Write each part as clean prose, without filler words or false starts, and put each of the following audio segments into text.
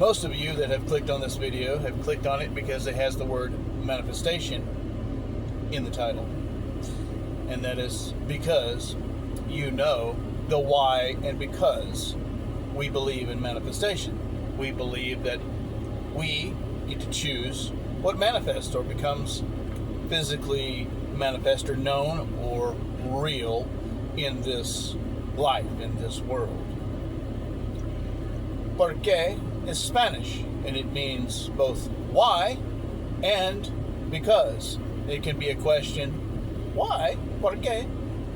Most of you that have clicked on this video have clicked on it because it has the word manifestation in the title. And that is because you know the why and because we believe in manifestation. We believe that we get to choose what manifests or becomes physically manifest or known or real in this life, in this world. Porque is Spanish, and it means both why and because. It can be a question, why, porque,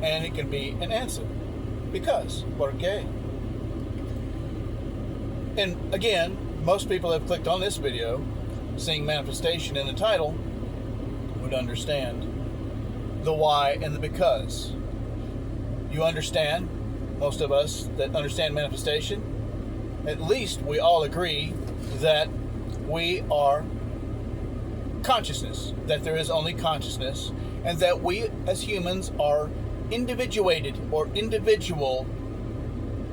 and it can be an answer, because, porque. And again, most people have clicked on this video, seeing manifestation in the title, would understand the why and the because. You understand, most of us that understand manifestation, at least we all agree that we are consciousness, that there is only consciousness, and that we as humans are individuated or individual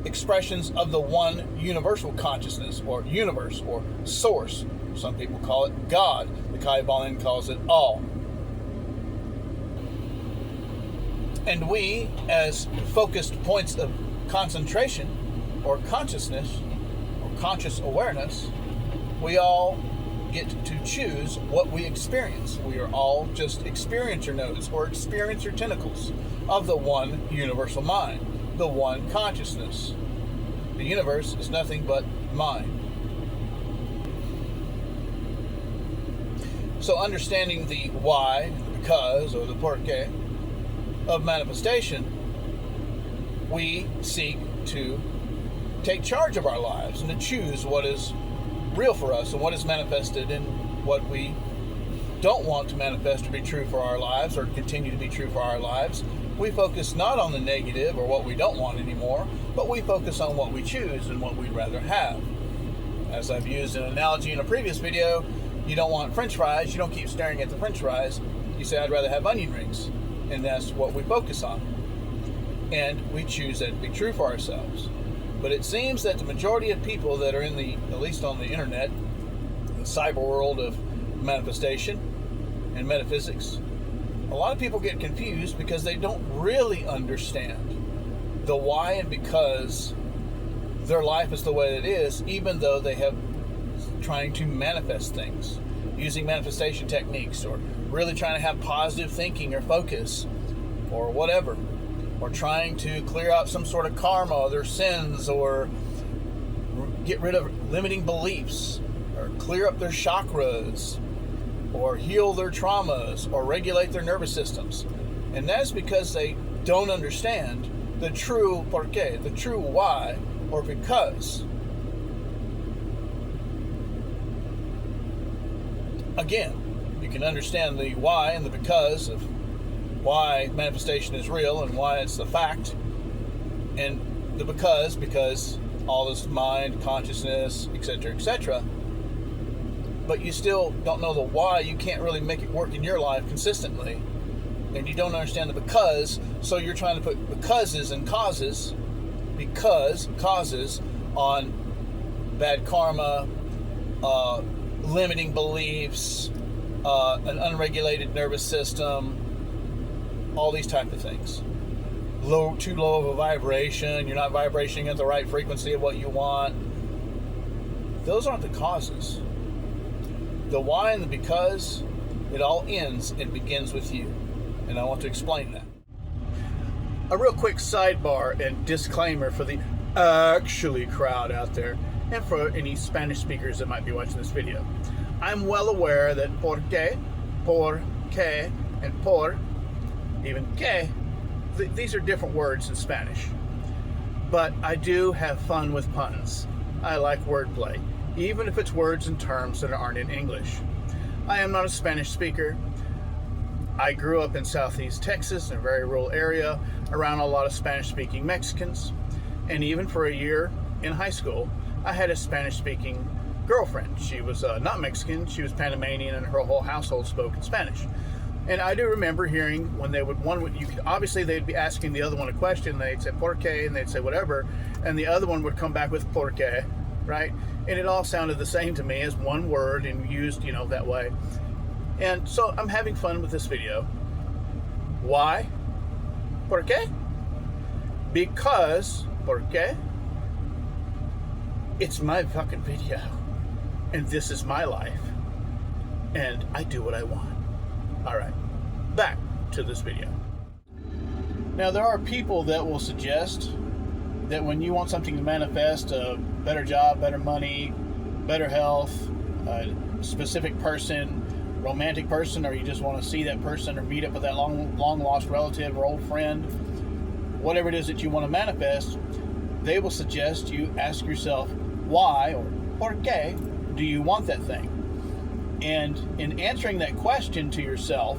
expressions of the one universal consciousness or universe or source. Some people call it God. The Kaibalan calls it all. And we, as focused points of concentration or consciousness or conscious awareness, we all get to choose what we experience. We are all just experiencer nodes or experiencer tentacles of the one universal mind, the one consciousness. The universe is nothing but mind. So understanding the why, the because, or the porque of manifestation, we seek to take charge of our lives and to choose what is real for us and what is manifested and what we don't want to manifest to be true for our lives or continue to be true for our lives. We focus not on the negative or what we don't want anymore, but we focus on what we choose and what we'd rather have. As I've used an analogy in a previous video, you don't want French fries, you don't keep staring at the French fries, you say, I'd rather have onion rings. And that's what we focus on. And we choose that to be true for ourselves. But it seems that the majority of people that are in the, at least on the internet, the cyber world of manifestation and metaphysics, a lot of people get confused because they don't really understand the why and because their life is the way it is, even though they have trying to manifest things using manifestation techniques or really trying to have positive thinking or focus or whatever, or trying to clear out some sort of karma or their sins or get rid of limiting beliefs or clear up their chakras or heal their traumas or regulate their nervous systems. And that's because they don't understand the true porque, the true why or because. Again, you can understand the why and the because of why manifestation is real and why it's the fact, and the because all this mind, consciousness, etc., but you still don't know the why. You can't really make it work in your life consistently, and you don't understand the because, so you're trying to put becauses and causes on bad karma, limiting beliefs, an unregulated nervous system, all these type of things. Too low of a vibration, you're not vibrating at the right frequency of what you want. Those aren't the causes. The why and the because, it all ends and begins with you. And I want to explain that. A real quick sidebar and disclaimer for the actually crowd out there, and for any Spanish speakers that might be watching this video. I'm well aware that porque, and por, even que, these are different words in Spanish. But I do have fun with puns. I like wordplay, even if it's words and terms that aren't in English. I am not a Spanish speaker. I grew up in Southeast Texas, in a very rural area, around a lot of Spanish-speaking Mexicans. And even for a year in high school, I had a Spanish-speaking girlfriend. She was not Mexican, she was Panamanian, and her whole household spoke in Spanish. And I do remember hearing when they would, obviously they'd be asking the other one a question, they'd say porque, and they'd say whatever, and the other one would come back with porque, right? And it all sounded the same to me as one word and used, that way. And so I'm having fun with this video. Why? Porque? Because, porque? It's my fucking video. And this is my life. And I do what I want. All right, back to this video. Now, there are people that will suggest that when you want something to manifest, a better job, better money, better health, a specific person, romantic person, or you just want to see that person or meet up with that long lost relative or old friend, whatever it is that you want to manifest, they will suggest you ask yourself why or porque do you want that thing? And in answering that question to yourself,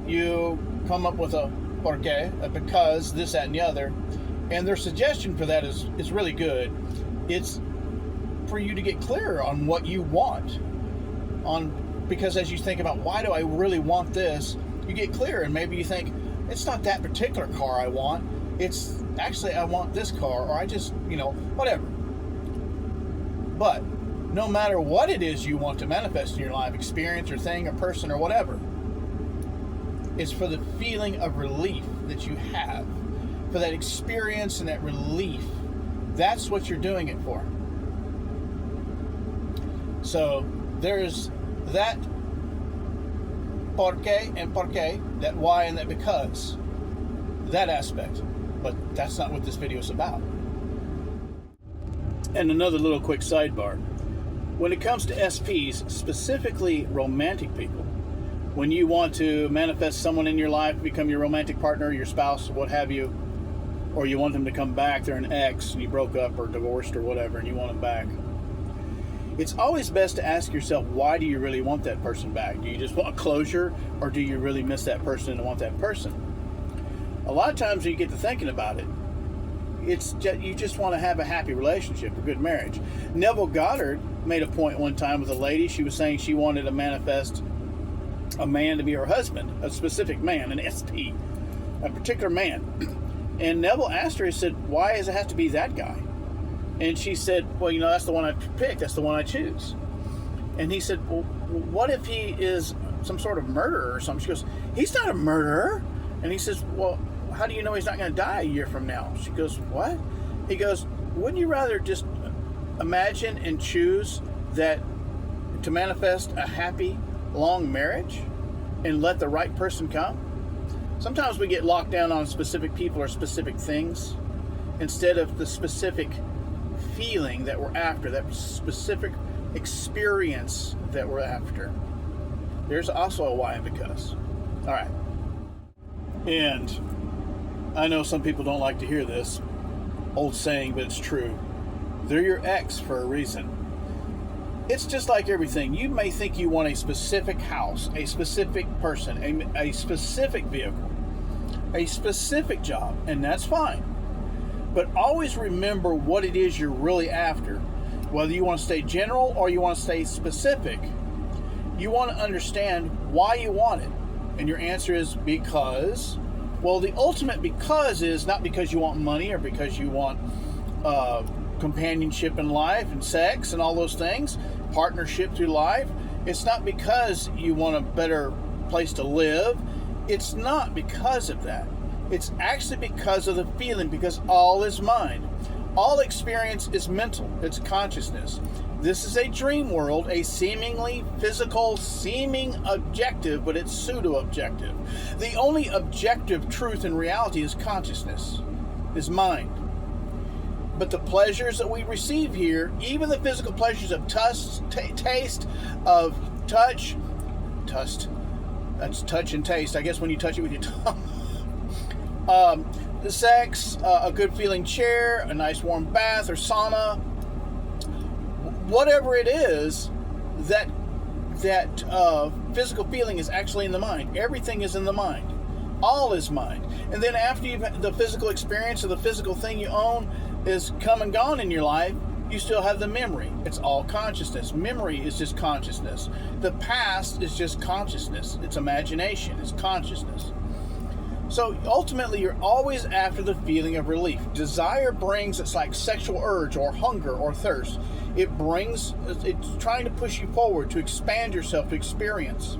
you come up with a porque, a because, this, that, and the other. And their suggestion for that is really good. It's for you to get clearer on what you want. Because as you think about why do I really want this, you get clear, and maybe you think it's not that particular car I want. It's actually I want this car, or I just, whatever. But no matter what it is you want to manifest in your life, experience or thing or person or whatever, it's for the feeling of relief that you have, for that experience and that relief. That's what you're doing it for. So there's that porque and porque, that why and that because, that aspect. But that's not what this video is about. And another little quick sidebar. When it comes to SPs, specifically romantic people, when you want to manifest someone in your life, become your romantic partner, your spouse, what have you, or you want them to come back, they're an ex, and you broke up or divorced or whatever, and you want them back, it's always best to ask yourself, why do you really want that person back? Do you just want closure, or do you really miss that person and want that person? A lot of times when you get to thinking about it, you just want to have a happy relationship, a good marriage. Neville Goddard made a point one time with a lady. She was saying she wanted to manifest a man to be her husband, a specific man, an SP, a particular man. And Neville asked her, he said, why does it have to be that guy? And she said, well, that's the one I picked. That's the one I choose. And he said, well, what if he is some sort of murderer or something? She goes, he's not a murderer. And he says, well, how do you know he's not going to die a year from now? She goes, what? He goes, wouldn't you rather just imagine and choose that to manifest a happy, long marriage and let the right person come? Sometimes we get locked down on specific people or specific things instead of the specific feeling that we're after, that specific experience that we're after. There's also a why and because. All right. And I know some people don't like to hear this old saying, but it's true. They're your ex for a reason. It's just like everything. You may think you want a specific house, a specific person, a specific vehicle, a specific job, and that's fine. But always remember what it is you're really after. Whether you want to stay general or you want to stay specific, you want to understand why you want it. And your answer is because. Well, the ultimate because is not because you want money or because you want companionship in life and sex and all those things, partnership through life. It's not because you want a better place to live. It's not because of that. It's actually because of the feeling, because all is mind. All experience is mental. It's consciousness. This is a dream world, a seemingly physical, seeming objective, but it's pseudo-objective. The only objective truth in reality is consciousness, is mind. But the pleasures that we receive here, even the physical pleasures of taste, of touch, that's touch and taste. I guess when you touch it with your tongue. The sex, a good feeling chair, a nice warm bath or sauna, whatever it is, that physical feeling is actually in the mind. Everything is in the mind. All is mind. And then after the physical experience or the physical thing you own is come and gone in your life, you still have the memory. It's all consciousness. Memory is just consciousness. The past is just consciousness. It's imagination. It's consciousness. So ultimately, you're always after the feeling of relief. Desire brings, it's like sexual urge or hunger or thirst. It's trying to push you forward, to expand yourself, to experience.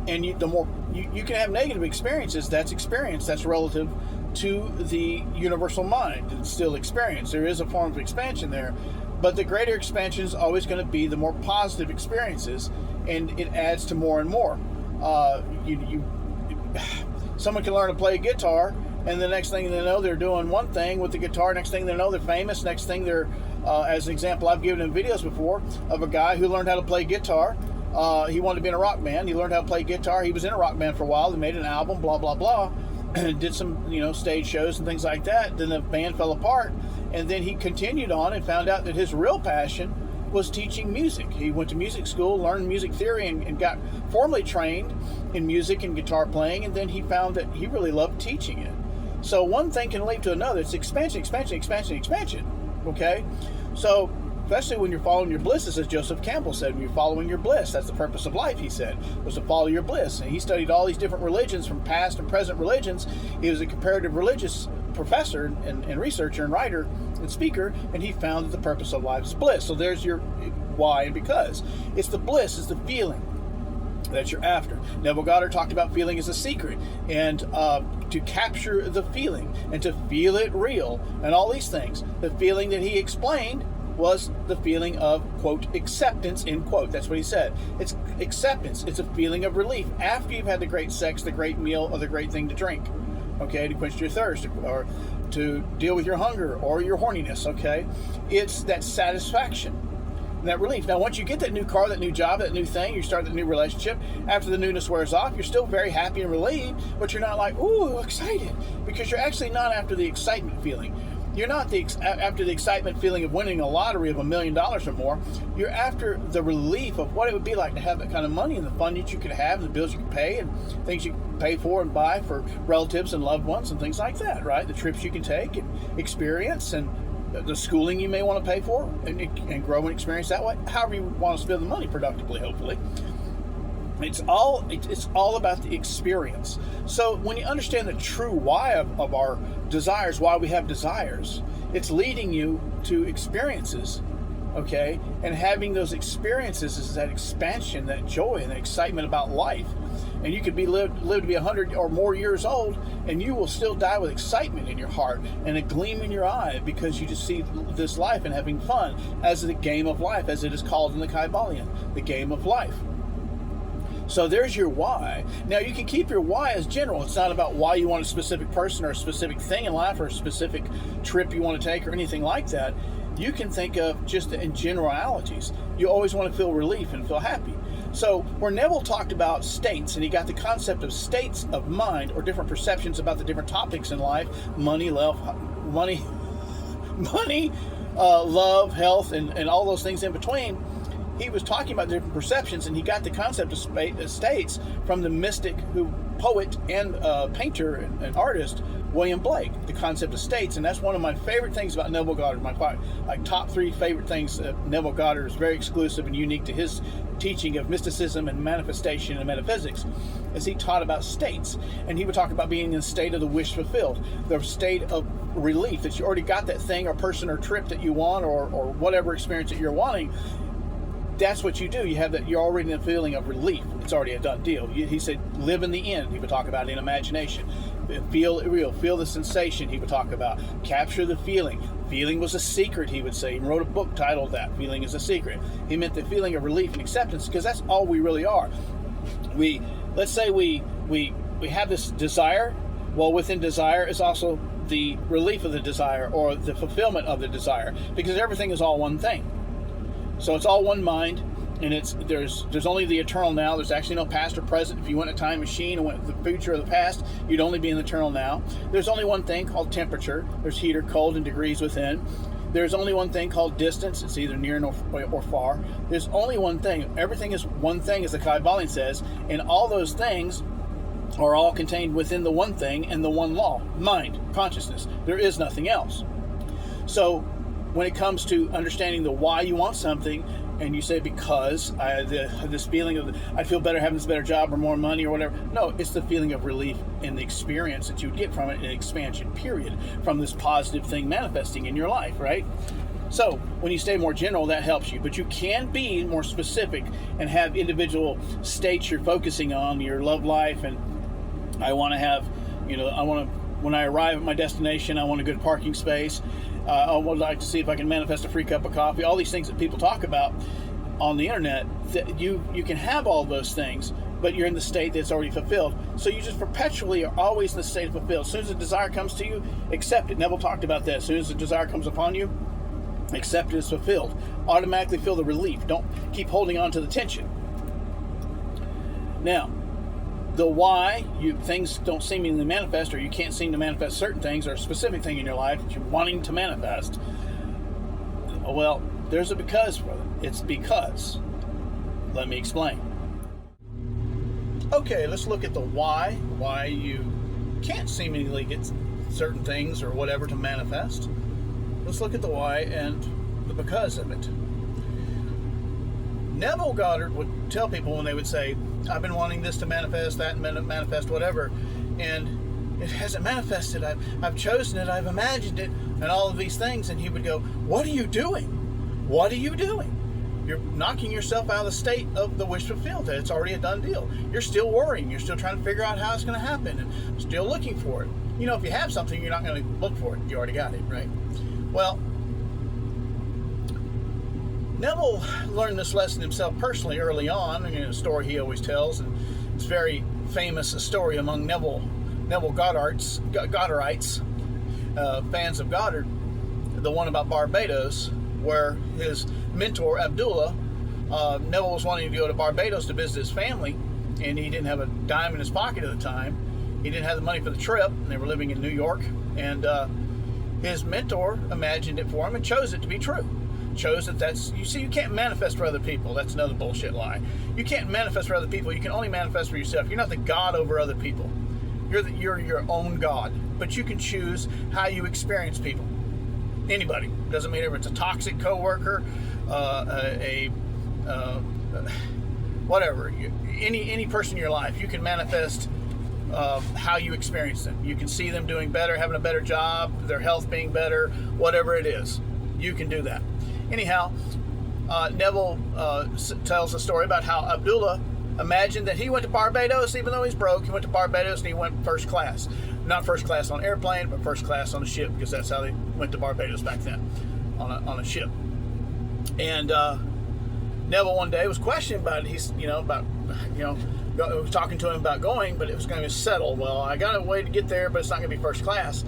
And the more you can have negative experiences, that's experience. That's relative to the universal mind. It's still experience. There is a form of expansion there. But the greater expansion is always going to be the more positive experiences, and it adds to more and more. Someone can learn to play a guitar, and the next thing they know, they're doing one thing with the guitar. Next thing they know, they're famous. Next thing they're, as an example, I've given in videos before of a guy who learned how to play guitar. He wanted to be in a rock band. He learned how to play guitar. He was in a rock band for a while. They made an album, blah, blah, blah. Did some, stage shows and things like that. Then the band fell apart. And then he continued on and found out that his real passion was teaching music. He went to music school, learned music theory, and got formally trained in music and guitar playing, and then he found that he really loved teaching it. So one thing can lead to another. It's expansion, okay? So especially when you're following your bliss, as Joseph Campbell said, when you're following your bliss, that's the purpose of life, he said, was to follow your bliss. And he studied all these different religions, from past and present religions. He was a comparative religious professor and researcher and writer and speaker, and he found that the purpose of life is bliss. So there's your why and because. It's the bliss, it's the feeling that you're after. Neville Goddard talked about feeling as a secret, and to capture the feeling and to feel it real and all these things. The feeling that he explained was the feeling of, quote, acceptance, end quote. That's what he said. It's acceptance. It's a feeling of relief after you've had the great sex, the great meal, or the great thing to drink, okay, to quench your thirst or to deal with your hunger or your horniness, okay? It's that satisfaction, that relief. Now, once you get that new car, that new job, that new thing, you start that new relationship, after the newness wears off, you're still very happy and relieved, but you're not like, ooh, excited, because you're actually not after the excitement feeling. You're not after the excitement feeling of winning a lottery of $1 million or more. You're after the relief of what it would be like to have that kind of money and the fun that you could have, and the bills you could pay, and things you can pay for and buy for relatives and loved ones and things like that, right? The trips you can take and experience, and the schooling you may want to pay for and grow and experience that way. However you want to spend the money productively, hopefully. It's all about the experience. So when you understand the true why of our desires, why we have desires, it's leading you to experiences, okay? And having those experiences is that expansion, that joy, and that excitement about life. And you could live to be 100 or more years old, and you will still die with excitement in your heart and a gleam in your eye, because you just see this life and having fun as the game of life, as it is called in the Kabbalion, the game of life. So there's your why. Now, you can keep your why as general. It's not about why you want a specific person or a specific thing in life or a specific trip you want to take or anything like that. You can think of just in generalities. You always want to feel relief and feel happy. So where Neville talked about states, and he got the concept of states of mind, or different perceptions about the different topics in life, money, love, love, health, and all those things in between. He was talking about different perceptions, and he got the concept of states from the mystic, poet and painter and artist, William Blake, the concept of states. And that's one of my favorite things about Neville Goddard. My top 3 favorite things. Neville Goddard is very exclusive and unique to his teaching of mysticism and manifestation and metaphysics, as he taught about states. And he would talk about being in the state of the wish fulfilled, the state of relief, that you already got that thing or person or trip that you want, or whatever experience that you're wanting. That's what you do. You have that. You're already in a feeling of relief. It's already a done deal. He said, live in the end. He would talk about in imagination. Feel it real. Feel the sensation. He would talk about capture the feeling. Feeling was a secret, he would say. He wrote a book titled that, Feeling is a Secret. He meant the feeling of relief and acceptance, because that's all we really are. Let's say we have this desire. Well, within desire is also the relief of the desire, or the fulfillment of the desire, because everything is all one thing. So it's all one mind, and there's only the eternal now. There's actually no past or present. If you went in a time machine and went to the future or the past, you'd only be in the eternal now. There's only one thing called temperature. There's heat or cold and degrees within. There's only one thing called distance. It's either near or far. There's only one thing. Everything is one thing, as the Kabbalion says, and all those things are all contained within the one thing and the one law, mind, consciousness. There is nothing else. So when it comes to understanding the why you want something, and you say because this feeling of I feel better having this better job or more money or whatever. No, it's the feeling of relief in the experience that you would get from it, an expansion period from this positive thing manifesting in your life, right? So when you stay more general, that helps you, but you can be more specific and have individual states you're focusing on, your love life, and I want to have, when I arrive at my destination, I want a good parking space. I would like to see if I can manifest a free cup of coffee. All these things that people talk about on the internet, that you can have all those things, but you're in the state that's already fulfilled. So you just perpetually are always in the state of fulfilled. As soon as a desire comes to you, accept it. Neville talked about that. As soon as the desire comes upon you, accept it as fulfilled. Automatically feel the relief. Don't keep holding on to the tension. Now, the why things don't seemingly manifest, or you can't seem to manifest certain things, or a specific thing in your life that you're wanting to manifest. Well, there's a because for it. It's because. Let me explain. Okay, let's look at the why you can't seemingly get certain things or whatever to manifest. Let's look at the why and the because of it. Neville Goddard would tell people when they would say, I've been wanting this to manifest, that manifest, whatever, and it hasn't manifested. I've chosen it, I've imagined it, and all of these things. And he would go, what are you doing? What are you doing? You're knocking yourself out of the state of the wish fulfilled, that it's already a done deal. You're still worrying. You're still trying to figure out how it's going to happen and still looking for it. If you have something, you're not going to look for it. You already got it, right? Well, Neville learned this lesson himself personally early on, a story he always tells, and it's a very famous story among Neville Goddarites, fans of Goddard, the one about Barbados, where his mentor, Abdullah, Neville was wanting to go to Barbados to visit his family, and he didn't have a dime in his pocket at the time. He didn't have the money for the trip, and they were living in New York, and his mentor imagined it for him and chose it to be true. Chose that you can't manifest for other people. That's another bullshit lie. You can't manifest for other people. You can only manifest for yourself. You're not the God over other people. You're your own God. But you can choose how you experience people. Anybody. Doesn't matter if it's a toxic coworker, whatever. Any person in your life, you can manifest how you experience them. You can see them doing better, having a better job, their health being better, whatever it is. You can do that. Anyhow, Neville tells a story about how Abdullah imagined that he went to Barbados, even though he's broke. He went to Barbados and he went first class. Not first class on an airplane, but first class on a ship, because that's how they went to Barbados back then, on a ship. And Neville one day was questioning about it. He's, was talking to him about going, but it was going to settle. Well, I got a way to get there, but it's not going to be first class.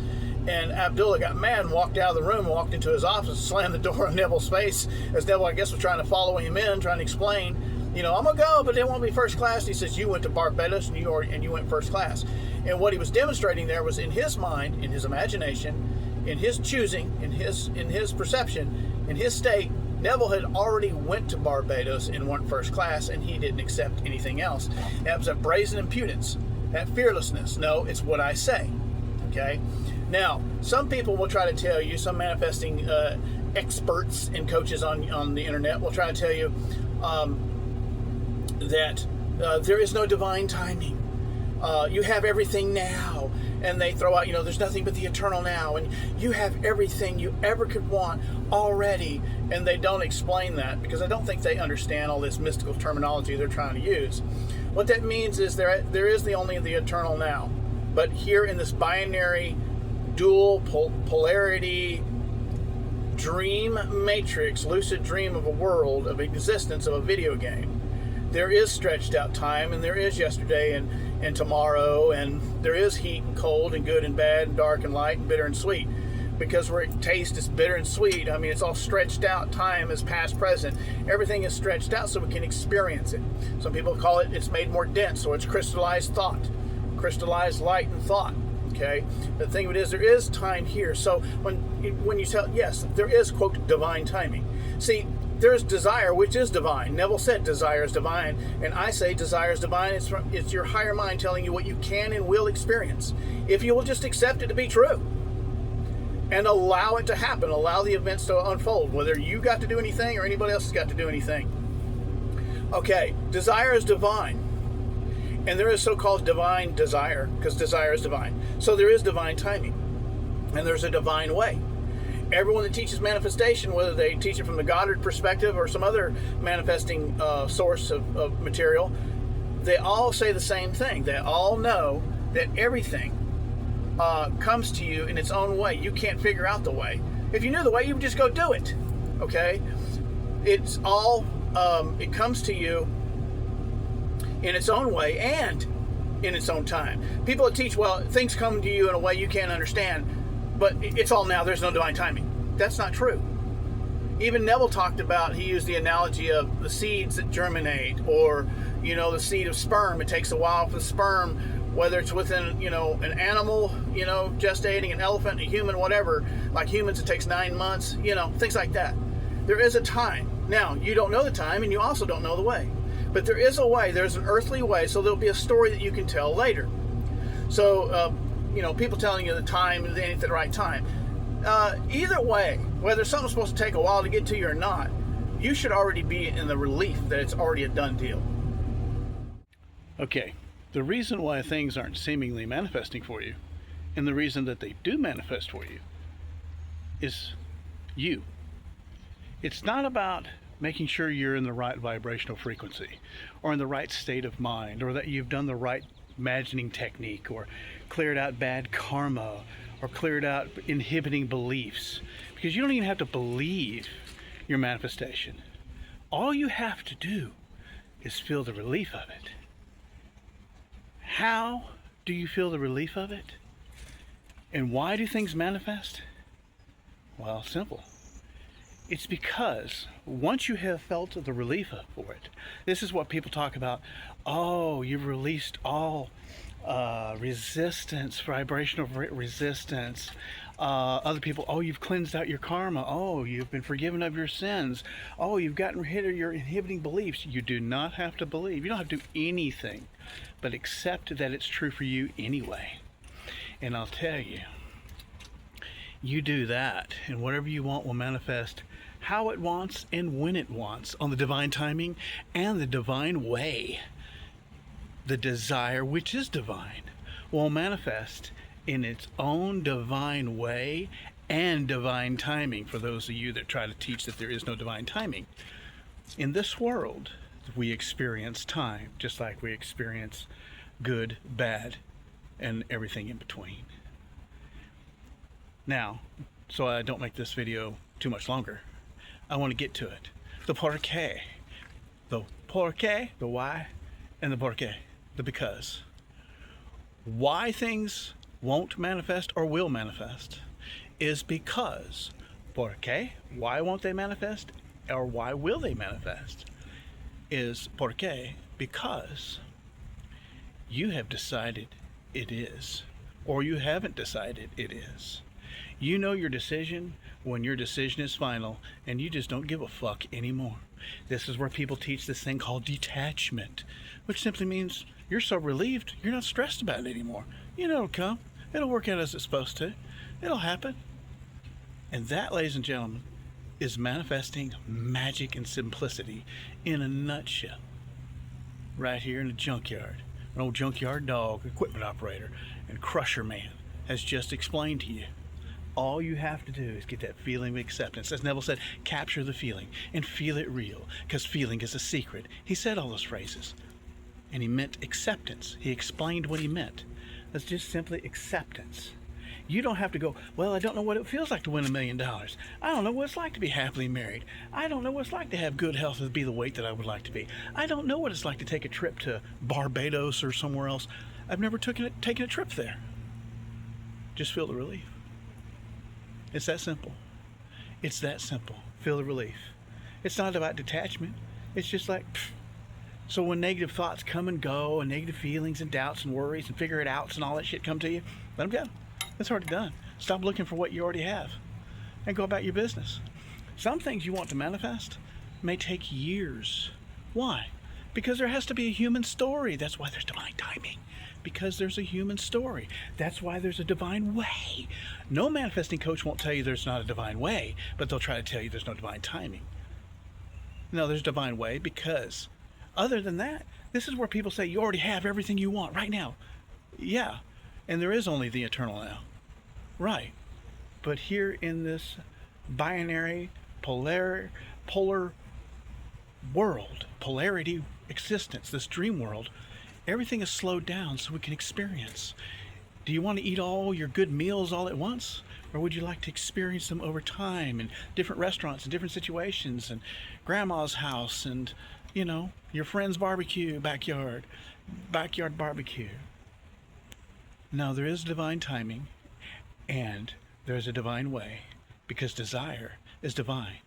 And Abdullah got mad and walked out of the room, walked into his office, slammed the door on Neville's face, as Neville, I guess, was trying to follow him in, trying to explain, I'm going to go, but it won't be first class. And he says, you went to Barbados and you went first class. And what he was demonstrating there was in his mind, in his imagination, in his choosing, in his perception, in his state, Neville had already went to Barbados and went first class, and he didn't accept anything else. That was a brazen impudence, that fearlessness. No, it's what I say. Okay? Now, some people will try to tell you, some manifesting experts and coaches on the internet will try to tell you that there is no divine timing. You have everything now. And they throw out, there's nothing but the eternal now. And you have everything you ever could want already. And they don't explain that, because I don't think they understand all this mystical terminology they're trying to use. What that means is there is only the eternal now. But here in this binary, dual polarity dream matrix, lucid dream of a world, of existence, of a video game, there is stretched out time, and there is yesterday and tomorrow, and there is heat and cold and good and bad and dark and light and bitter and sweet. Because where it tastes is bitter and sweet, it's all stretched out. Time is past, present. Everything is stretched out so we can experience it. Some people call it's made more dense, or it's crystallized thought, crystallized light and thought. Okay, the thing of it is, there is time here. So when you tell, yes, there is, quote, divine timing. See, there's desire, which is divine. Neville said desire is divine, and I say desire is divine. It's your higher mind telling you what you can and will experience, if you will just accept it to be true. and allow it to happen. Allow the events to unfold, whether you got to do anything or anybody else has got to do anything. Okay, desire is divine. And there is so-called divine desire, because desire is divine. So there is divine timing. And there's a divine way. Everyone that teaches manifestation, whether they teach it from the Goddard perspective or some other manifesting source of material, they all say the same thing. They all know that everything comes to you in its own way. You can't figure out the way. If you knew the way, you would just go do it. Okay? It's all, it comes to you in its own way and in its own time. People that teach, well, things come to you in a way you can't understand, but it's all now, there's no divine timing. That's not true. Even Neville talked about, he used the analogy of the seeds that germinate, or, the seed of sperm. It takes a while for the sperm, whether it's within, an animal, gestating, an elephant, a human, whatever. Like humans, it takes 9 months, things like that. There is a time. Now, you don't know the time, and you also don't know the way. But there is a way. There's an earthly way, so there'll be a story that you can tell later. So, people telling you the time, it ain't the right time. Either way, whether something's supposed to take a while to get to you or not, you should already be in the relief that it's already a done deal. Okay, the reason why things aren't seemingly manifesting for you, and the reason that they do manifest for you, is you. It's not about making sure you're in the right vibrational frequency, or in the right state of mind, or that you've done the right imagining technique, or cleared out bad karma, or cleared out inhibiting beliefs. Because you don't even have to believe your manifestation. All you have to do is feel the relief of it. How do you feel the relief of it? And why do things manifest? Well, simple. It's because once you have felt the relief for it, this is what people talk about. Oh, you've released all resistance, vibrational resistance. Other people, oh, you've cleansed out your karma. Oh, you've been forgiven of your sins. Oh, you've gotten rid of your inhibiting beliefs. You do not have to believe. You don't have to do anything but accept that it's true for you anyway. And I'll tell you, you do that, and whatever you want will manifest how it wants and when it wants, on the divine timing and the divine way. The desire, which is divine, will manifest in its own divine way and divine timing, for those of you that try to teach that there is no divine timing. In this world, we experience time, just like we experience good, bad, and everything in between. Now, so I don't make this video too much longer, I want to get to it. The porque. The porque, the why, and the porque, the because. Why things won't manifest or will manifest is because. Porque, why won't they manifest, or why will they manifest? Is porque, because you have decided it is, or you haven't decided it is. You know your decision when your decision is final, and you just don't give a fuck anymore. This is where people teach this thing called detachment, which simply means you're so relieved, you're not stressed about it anymore. You know it'll come. It'll work out as it's supposed to. It'll happen. And that, ladies and gentlemen, is manifesting magic and simplicity in a nutshell. Right here in the junkyard. An old junkyard dog, equipment operator, and crusher man has just explained to you. All you have to do is get that feeling of acceptance. As Neville said, capture the feeling and feel it real, because feeling is a secret. He said all those phrases, and he meant acceptance. He explained what he meant. That's just simply acceptance. You don't have to go, well, I don't know what it feels like to win $1 million. I don't know what it's like to be happily married. I don't know what it's like to have good health and be the weight that I would like to be. I don't know what it's like to take a trip to Barbados or somewhere else. I've never taken a trip there. Just feel the relief. It's that simple. It's that simple. Feel the relief. It's not about detachment. It's just like, pfft. So when negative thoughts come and go, and negative feelings and doubts and worries and figure it outs and all that shit come to you, let them go. It's already done. Stop looking for what you already have and go about your business. Some things you want to manifest may take years. Why? Because there has to be a human story. That's why there's divine timing. because there's a human story. That's why there's a divine way. No manifesting coach won't tell you there's not a divine way, but they'll try to tell you there's no divine timing. No, there's a divine way, because other than that, this is where people say you already have everything you want right now. Yeah, and there is only the eternal now. Right. But here in this binary, polar world, polarity existence, this dream world, everything is slowed down so we can experience. Do you want to eat all your good meals all at once? Or would you like to experience them over time in different restaurants and different situations and grandma's house and, your friend's barbecue, backyard barbecue? No, there is divine timing and there's a divine way, because desire is divine.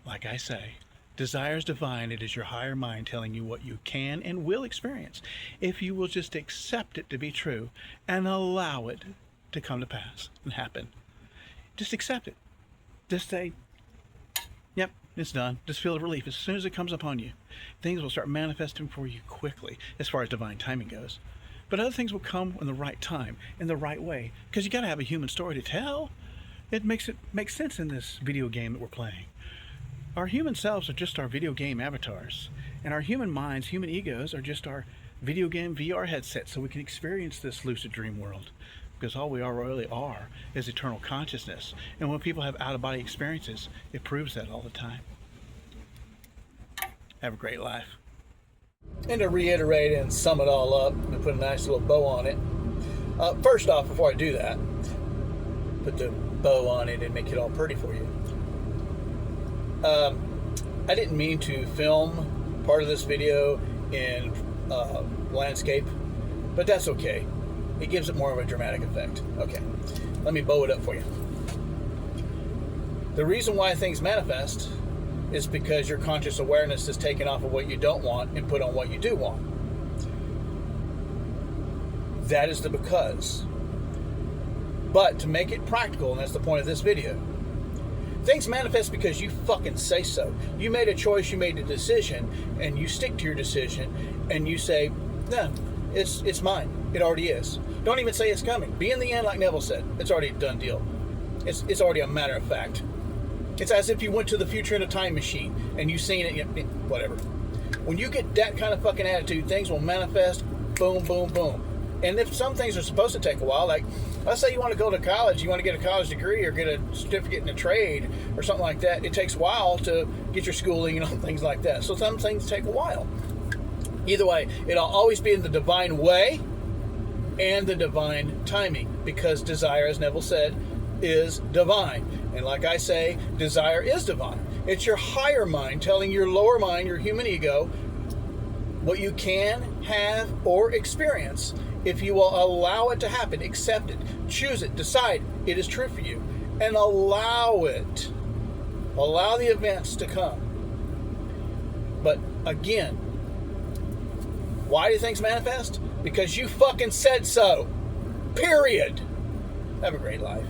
Like I say, desire is divine. It is your higher mind telling you what you can and will experience if you will just accept it to be true and allow it to come to pass and happen. Just accept it. Just say, yep, it's done. Just feel the relief. As soon as it comes upon you, things will start manifesting for you quickly as far as divine timing goes. But other things will come in the right time, in the right way, because you got to have a human story to tell. It makes sense in this video game that we're playing. Our human selves are just our video game avatars, and our human minds, human egos, are just our video game VR headsets, so we can experience this lucid dream world. Because all we really are is eternal consciousness. And when people have out-of-body experiences, it proves that all the time. Have a great life. And to reiterate and sum it all up and put a nice little bow on it. First off, before I do that, put the bow on it and make it all pretty for you. I didn't mean to film part of this video in landscape, but that's okay. It gives it more of a dramatic effect. Okay, let me bow it up for you. The reason why things manifest is because your conscious awareness is taken off of what you don't want and put on what you do want. That is the because. But to make it practical, and that's the point of this video, things manifest because you fucking say so. You made a choice, you made a decision, and you stick to your decision, and you say, no, it's mine. It already is. Don't even say it's coming. Be in the end, like Neville said. It's already a done deal. It's already a matter of fact. It's as if you went to the future in a time machine and you've seen it, whatever. When you get that kind of fucking attitude, things will manifest, boom, boom, boom. And if some things are supposed to take a while, like, let's say you want to go to college, you want to get a college degree or get a certificate in a trade or something like that, it takes a while to get your schooling and things like that. So some things take a while. Either way, it'll always be in the divine way and the divine timing, because desire, as Neville said, is divine. And like I say, desire is divine. It's your higher mind telling your lower mind, your human ego, what you can have or experience if you will allow it to happen, accept it, choose it, decide it is true for you, and allow it. Allow the events to come. But again, why do things manifest? Because you fucking said so. Period. Have a great life.